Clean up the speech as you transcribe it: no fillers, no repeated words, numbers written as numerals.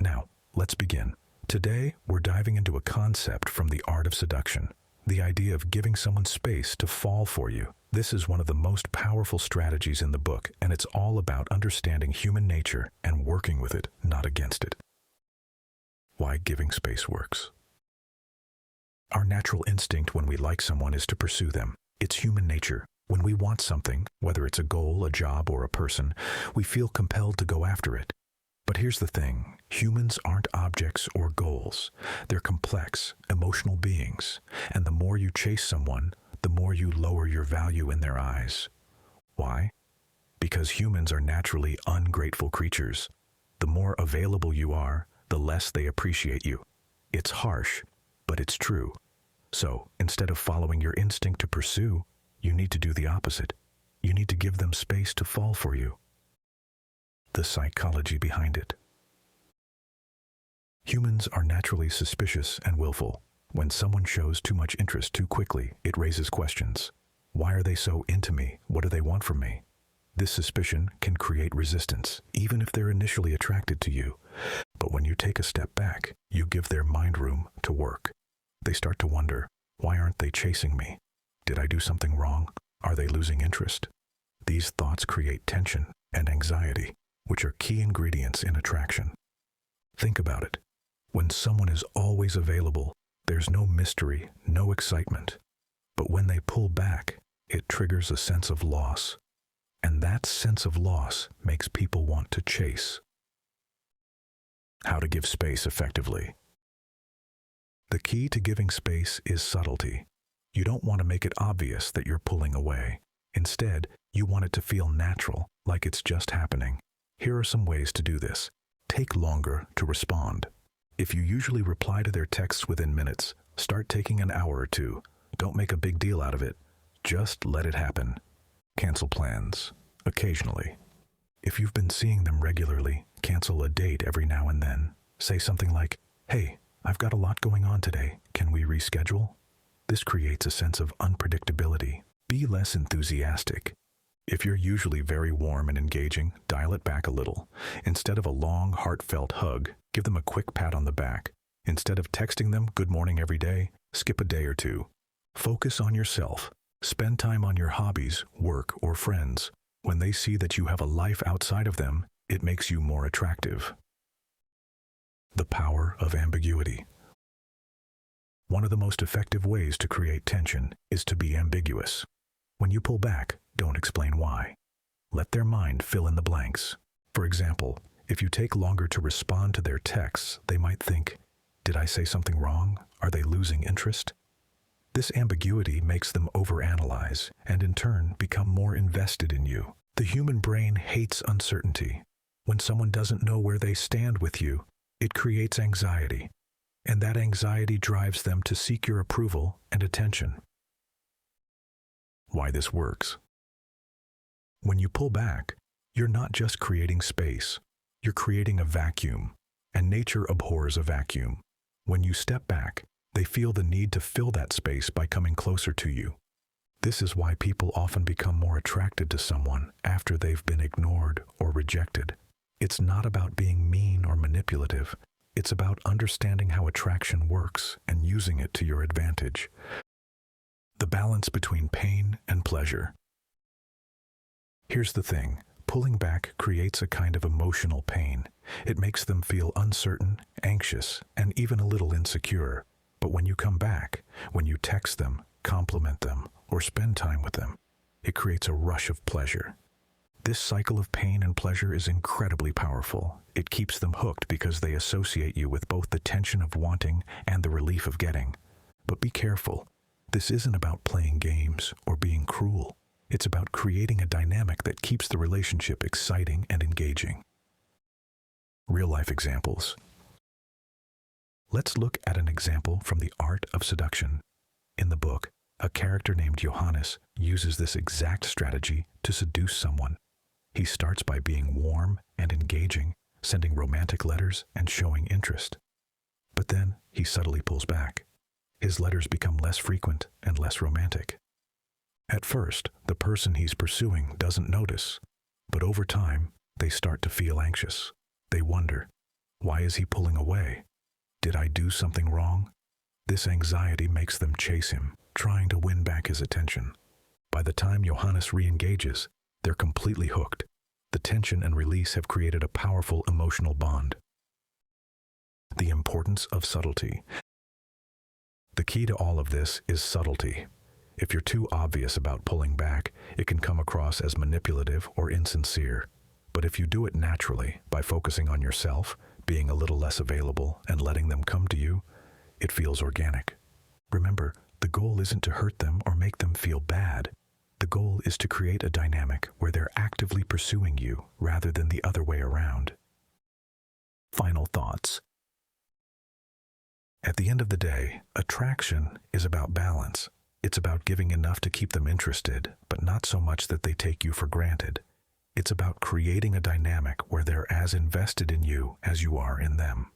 Now, let's begin. Today, we're diving into a concept from the art of seduction, the idea of giving someone space to fall for you. This is one of the most powerful strategies in the book, and it's all about understanding human nature and working with it, not against it. Why giving space works. Our natural instinct when we like someone is to pursue them. It's human nature. When we want something, whether it's a goal, a job, or a person, we feel compelled to go after it. But here's the thing, humans aren't objects or goals. They're complex, emotional beings, and the more you chase someone, the more you lower your value in their eyes. Why? Because humans are naturally ungrateful creatures. The more available you are, the less they appreciate you. It's harsh, but it's true. So, instead of following your instinct to pursue, you need to do the opposite. You need to give them space to fall for you. The psychology behind it. Humans are naturally suspicious and willful. When someone shows too much interest too quickly, it raises questions. Why are they so into me? What do they want from me? This suspicion can create resistance, even if they're initially attracted to you. But when you take a step back, you give their mind room to work. They start to wonder, why aren't they chasing me? Did I do something wrong? Are they losing interest? These thoughts create tension and anxiety, which are key ingredients in attraction. Think about it. When someone is always available, there's no mystery, no excitement. But when they pull back, it triggers a sense of loss. And that sense of loss makes people want to chase. How to give space effectively. The key to giving space is subtlety. You don't want to make it obvious that you're pulling away. Instead, you want it to feel natural, like it's just happening. Here are some ways to do this. Take longer to respond. If you usually reply to their texts within minutes, start taking an hour or two. Don't make a big deal out of it. Just let it happen. Cancel plans. Occasionally. If you've been seeing them regularly, cancel a date every now and then. Say something like, "Hey, I've got a lot going on today. Can we reschedule?" This creates a sense of unpredictability. Be less enthusiastic. If you're usually very warm and engaging, dial it back a little. Instead of a long, heartfelt hug, give them a quick pat on the back. Instead of texting them good morning every day, skip a day or two. Focus on yourself. Spend time on your hobbies, work, or friends. When they see that you have a life outside of them, it makes you more attractive. The power of ambiguity. One of the most effective ways to create tension is to be ambiguous. When you pull back, don't explain why. Let their mind fill in the blanks. For example, if you take longer to respond to their texts, they might think, "Did I say something wrong? Are they losing interest?" This ambiguity makes them overanalyze and in turn become more invested in you. The human brain hates uncertainty. When someone doesn't know where they stand with you, it creates anxiety. And that anxiety drives them to seek your approval and attention. Why this works. When you pull back, you're not just creating space, you're creating a vacuum, and nature abhors a vacuum. When you step back, they feel the need to fill that space by coming closer to you. This is why people often become more attracted to someone after they've been ignored or rejected. It's not about being mean or manipulative. It's about understanding how attraction works and using it to your advantage. The balance between pain and pleasure. Here's the thing, pulling back creates a kind of emotional pain. It makes them feel uncertain, anxious, and even a little insecure. But when you come back, when you text them, compliment them, or spend time with them, it creates a rush of pleasure. This cycle of pain and pleasure is incredibly powerful. It keeps them hooked because they associate you with both the tension of wanting and the relief of getting. But be careful. This isn't about playing games or being cruel. It's about creating a dynamic that keeps the relationship exciting and engaging. Real-life examples. Let's look at an example from the art of seduction. In the book, a character named Johannes uses this exact strategy to seduce someone. He starts by being warm and engaging, sending romantic letters and showing interest. But then he subtly pulls back. His letters become less frequent and less romantic. At first, the person he's pursuing doesn't notice, but over time, they start to feel anxious. They wonder, Why is he pulling away? Did I do something wrong? This anxiety makes them chase him, trying to win back his attention. By the time Johannes re-engages, they're completely hooked. The tension and release have created a powerful emotional bond. The importance of subtlety. The key to all of this is subtlety. If you're too obvious about pulling back, it can come across as manipulative or insincere. But if you do it naturally, by focusing on yourself, being a little less available, and letting them come to you, it feels organic. Remember, the goal isn't to hurt them or make them feel bad. The goal is to create a dynamic where they're actively pursuing you rather than the other way around. Final thoughts. At the end of the day, attraction is about balance. It's about giving enough to keep them interested, but not so much that they take you for granted. It's about creating a dynamic where they're as invested in you as you are in them.